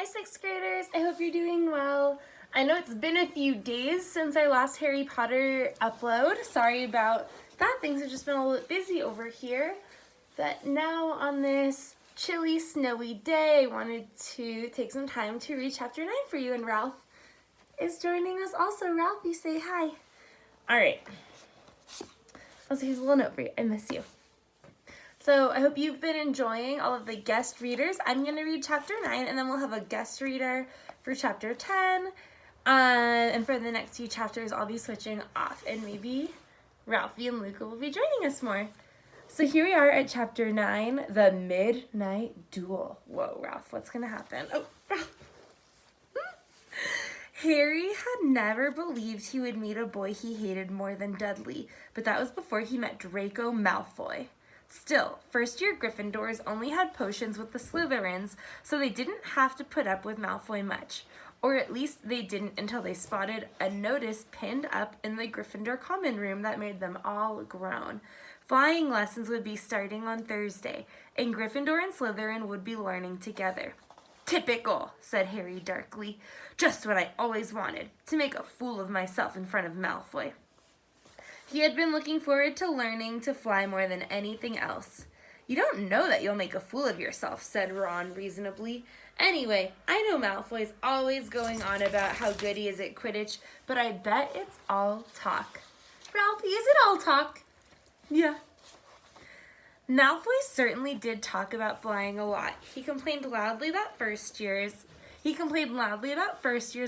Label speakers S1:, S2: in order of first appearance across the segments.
S1: sixth graders. I hope you're doing well. I know it's been a few days since our last Harry Potter upload. Sorry about that. Things have just been a little bit busy over here. But now on this chilly, snowy day, I wanted to take some time to read chapter 9 for you. And Ralph is joining us also. Ralph, you say hi. All right. Also, here's a little note for you. I miss you. So I hope you've been enjoying all of the guest readers. I'm going to read chapter 9, and then we'll have a guest reader for chapter 10. And for the next few chapters, I'll be switching off, and maybe Ralphie and Luca will be joining us more. So here we are at chapter 9, the Midnight Duel. Whoa, Ralph, what's going to happen? Oh, Ralph. Harry had never believed he would meet a boy he hated more than Dudley, but that was before he met Draco Malfoy. Still, first-year Gryffindors only had potions with the Slytherins, so they didn't have to put up with Malfoy much. Or at least they didn't until they spotted a notice pinned up in the Gryffindor common room that made them all groan. Flying lessons would be starting on Thursday, and Gryffindor and Slytherin would be learning together. "Typical," said Harry darkly. "Just what I always wanted, to make a fool of myself in front of Malfoy." He had been looking forward to learning to fly more than anything else. "You don't know that you'll make a fool of yourself," said Ron reasonably. "Anyway, I know Malfoy's always going on about how good he is at Quidditch, but I bet it's all talk." "Ralphie, is it all talk?" "Yeah." Malfoy certainly did talk about flying a lot. He complained loudly about first years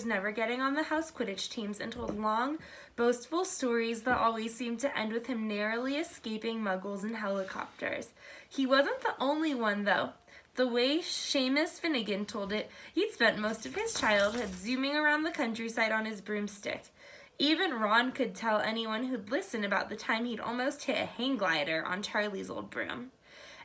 S1: never getting on the house Quidditch teams and told long, boastful stories that always seemed to end with him narrowly escaping muggles and helicopters. He wasn't the only one, though. The way Seamus Finnegan told it, he'd spent most of his childhood zooming around the countryside on his broomstick. Even Ron could tell anyone who'd listen about the time he'd almost hit a hang glider on Charlie's old broom.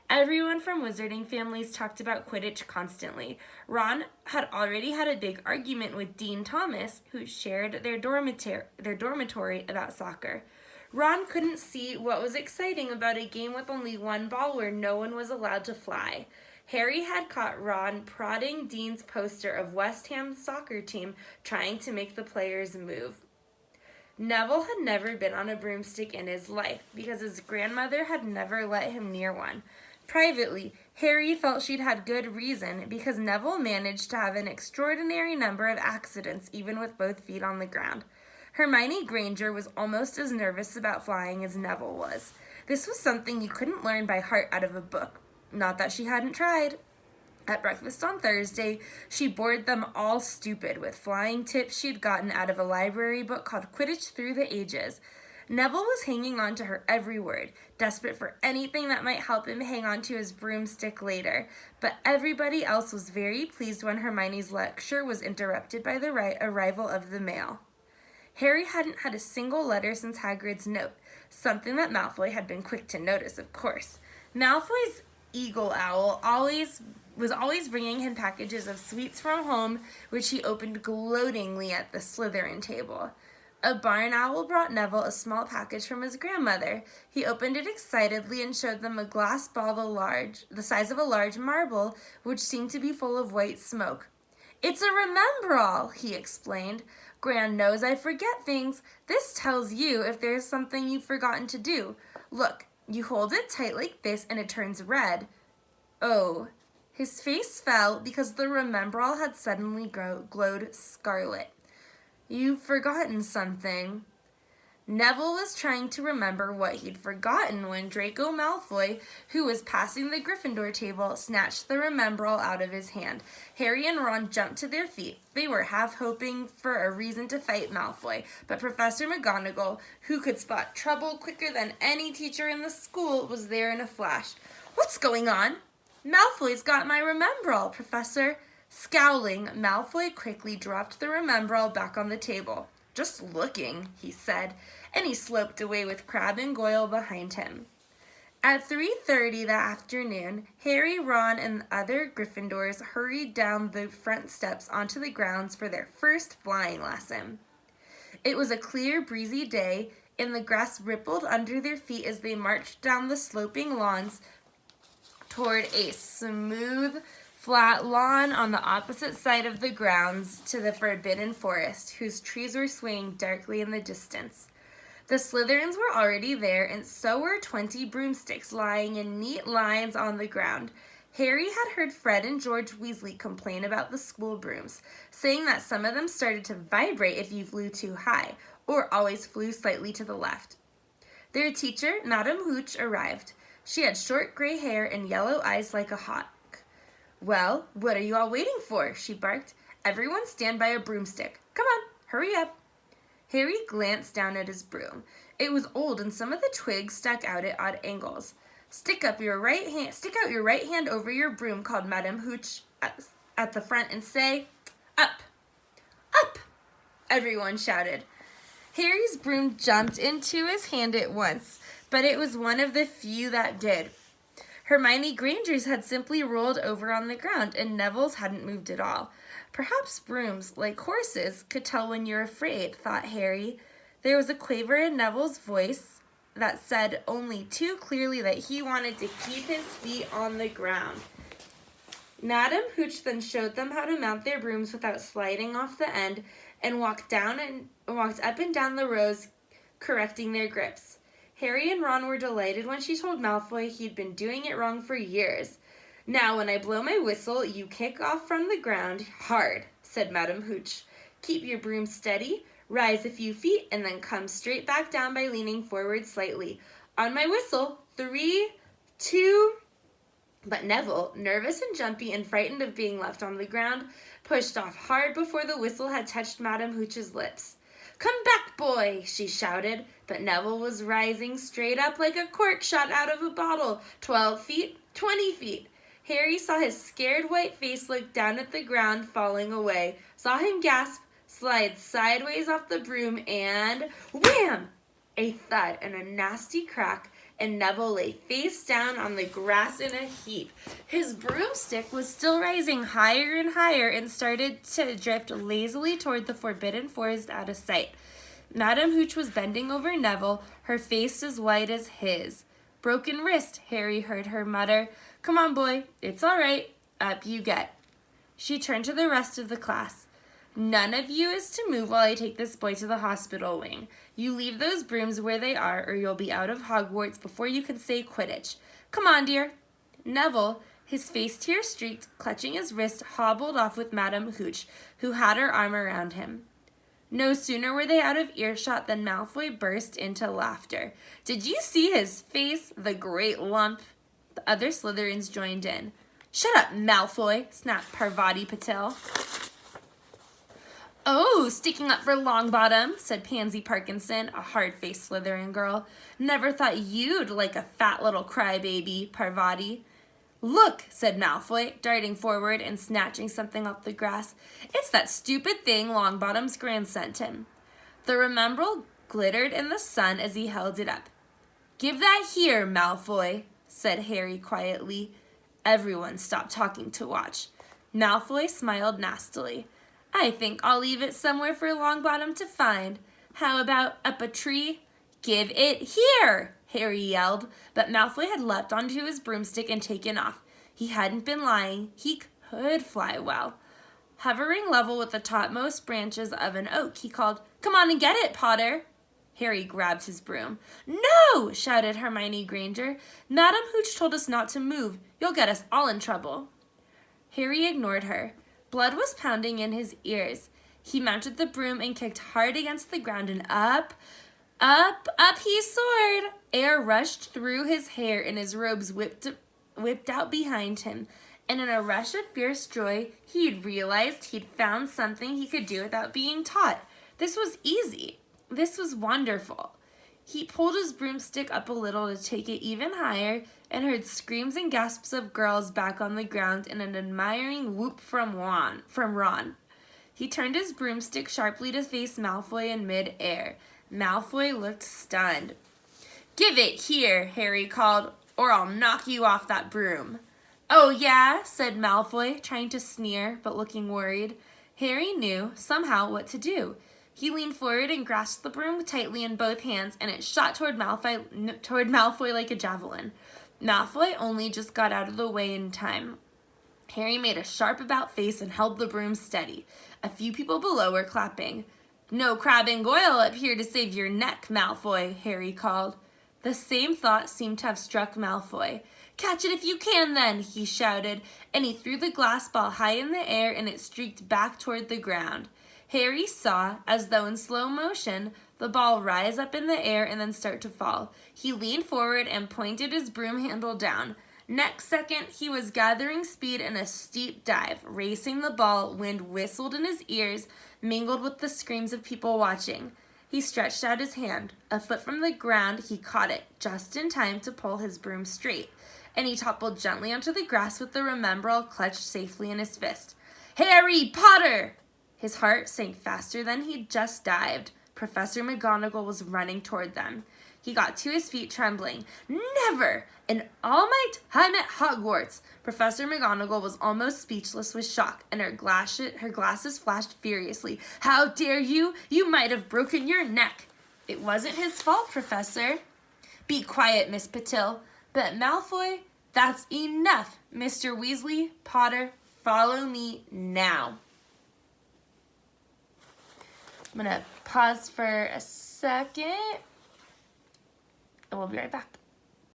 S1: Everyone from wizarding families talked about Quidditch constantly. Ron had already had a big argument with Dean Thomas, who shared their dormitory about soccer. Ron couldn't see what was exciting about a game with only one ball where no one was allowed to fly. Harry had caught Ron prodding Dean's poster of West Ham's soccer team, trying to make the players move. Neville had never been on a broomstick in his life because his grandmother had never let him near one. Privately, Harry felt she'd had good reason because Neville managed to have an extraordinary number of accidents even with both feet on the ground. Hermione Granger was almost as nervous about flying as Neville was. This was something you couldn't learn by heart out of a book. Not that she hadn't tried. At breakfast on Thursday, she bored them all stupid with flying tips she'd gotten out of a library book called Quidditch Through the Ages. Neville was hanging on to her every word, desperate for anything that might help him hang on to his broomstick later. But everybody else was very pleased when Hermione's lecture was interrupted by the arrival of the mail. Harry hadn't had a single letter since Hagrid's note, something that Malfoy had been quick to notice, of course. Malfoy's eagle owl was always bringing him packages of sweets from home, which he opened gloatingly at the Slytherin table. A barn owl brought Neville a small package from his grandmother. He opened it excitedly and showed them a glass ball the size of a large marble, which seemed to be full of white smoke. "It's a Remembrall," he explained. "Gran knows I forget things. This tells you if there's something you've forgotten to do. Look, you hold it tight like this and it turns red." Oh. His face fell because the Remembrall had suddenly glowed scarlet. "You've forgotten something." Neville was trying to remember what he'd forgotten when Draco Malfoy, who was passing the Gryffindor table, snatched the Remembrall out of his hand. Harry and Ron jumped to their feet. They were half hoping for a reason to fight Malfoy, but Professor McGonagall, who could spot trouble quicker than any teacher in the school, was there in a flash. "What's going on?" "Malfoy's got my Remembrall, Professor." Scowling, Malfoy quickly dropped the Remembrall back on the table. "Just looking," he said, and he sloped away with Crabbe and Goyle behind him. At 3:30 that afternoon, Harry, Ron, and other Gryffindors hurried down the front steps onto the grounds for their first flying lesson. It was a clear, breezy day, and the grass rippled under their feet as they marched down the sloping lawns toward a smooth flat lawn on the opposite side of the grounds to the Forbidden Forest, whose trees were swaying darkly in the distance. The Slytherins were already there, and so were 20 broomsticks lying in neat lines on the ground. Harry had heard Fred and George Weasley complain about the school brooms, saying that some of them started to vibrate if you flew too high, or always flew slightly to the left. Their teacher, Madame Hooch, arrived. She had short gray hair and yellow eyes like a hawk. "Well, what are you all waiting for?" she barked. "Everyone stand by a broomstick. Come on, hurry up." Harry glanced down at his broom. It was old and some of the twigs stuck out at odd angles. Stick out your right hand over your broom," called Madame Hooch at the front, "and say, 'Up, up!'" Everyone shouted. Harry's broom jumped into his hand at once, but it was one of the few that did. Hermione Granger's had simply rolled over on the ground, and Neville's hadn't moved at all. Perhaps brooms, like horses, could tell when you're afraid, thought Harry. There was a quaver in Neville's voice that said only too clearly that he wanted to keep his feet on the ground. Madame Hooch then showed them how to mount their brooms without sliding off the end, and walked up and down the rows, correcting their grips. Harry and Ron were delighted when she told Malfoy he'd been doing it wrong for years. "Now, when I blow my whistle, you kick off from the ground hard," said Madame Hooch. "Keep your broom steady, rise a few feet, and then come straight back down by leaning forward slightly. On my whistle, 3, 2... But Neville, nervous and jumpy and frightened of being left on the ground, pushed off hard before the whistle had touched Madame Hooch's lips. "Come back, boy!" she shouted, but Neville was rising straight up like a cork shot out of a bottle. 12 feet, 20 feet. Harry saw his scared white face look down at the ground, falling away, saw him gasp, slide sideways off the broom, and wham! A thud and a nasty crack, and Neville lay face down on the grass in a heap. His broomstick was still rising higher and higher and started to drift lazily toward the Forbidden Forest out of sight. Madame Hooch was bending over Neville, her face as white as his. "Broken wrist," Harry heard her mutter. "Come on, boy, it's all right. Up you get." She turned to the rest of the class. "None of you is to move while I take this boy to the hospital wing. You leave those brooms where they are, or you'll be out of Hogwarts before you can say Quidditch. Come on, dear." Neville, his face tear-streaked, clutching his wrist, hobbled off with Madame Hooch, who had her arm around him. No sooner were they out of earshot than Malfoy burst into laughter. "Did you see his face? The great lump." The other Slytherins joined in. "Shut up, Malfoy," snapped Parvati Patil. "Oh, sticking up for Longbottom," said Pansy Parkinson, a hard-faced Slytherin girl. "Never thought you'd like a fat little crybaby, Parvati." "Look," said Malfoy, darting forward and snatching something off the grass. "It's that stupid thing Longbottom's Gran sent him." The Remembrall glittered in the sun as he held it up. "Give that here, Malfoy," said Harry quietly. Everyone stopped talking to watch. Malfoy smiled nastily. "I think I'll leave it somewhere for Longbottom to find. How about up a tree?" "Give it here!" Harry yelled, but Malfoy had leapt onto his broomstick and taken off. He hadn't been lying. He could fly well. Hovering level with the topmost branches of an oak, he called, "Come on and get it, Potter." Harry grabbed his broom. "No!" shouted Hermione Granger. "Madame Hooch told us not to move. You'll get us all in trouble." Harry ignored her. Blood was pounding in his ears. He mounted the broom and kicked hard against the ground, and up he soared. Air rushed through his hair and his robes whipped out behind him. And in a rush of fierce joy, he'd realized he'd found something he could do without being taught. This was easy. This was wonderful. He pulled his broomstick up a little to take it even higher and heard screams and gasps of girls back on the ground and an admiring whoop from Ron. He turned his broomstick sharply to face Malfoy in mid-air. Malfoy looked stunned. "Give it here," Harry called, "or I'll knock you off that broom." "Oh, yeah?" said Malfoy, trying to sneer, but looking worried. Harry knew, somehow, what to do. He leaned forward and grasped the broom tightly in both hands, and it shot toward Malfoy like a javelin. Malfoy only just got out of the way in time. Harry made a sharp about face and held the broom steady. A few people below were clapping. "No crab and goyle up here to save your neck, Malfoy," Harry called. The same thought seemed to have struck Malfoy. "Catch it if you can, then," he shouted, and he threw the glass ball high in the air and it streaked back toward the ground. Harry saw, as though in slow motion, the ball rise up in the air and then start to fall. He leaned forward and pointed his broom handle down. Next second, he was gathering speed in a steep dive. Racing the ball, wind whistled in his ears, mingled with the screams of people watching. He stretched out his hand. A foot from the ground, he caught it, just in time to pull his broom straight, and he toppled gently onto the grass with the Remembrall clutched safely in his fist. "Harry Potter!" His heart sank faster than he'd just dived. Professor McGonagall was running toward them. He got to his feet trembling. "Never! In all my time at Hogwarts!" Professor McGonagall was almost speechless with shock, and her glasses flashed furiously. "How dare you? You might have broken your neck." "It wasn't his fault, Professor." "Be quiet, Miss Patil." "But Malfoy, that's enough. Mr. Weasley, Potter, follow me now." I'm going to pause for a second, and we'll be right back.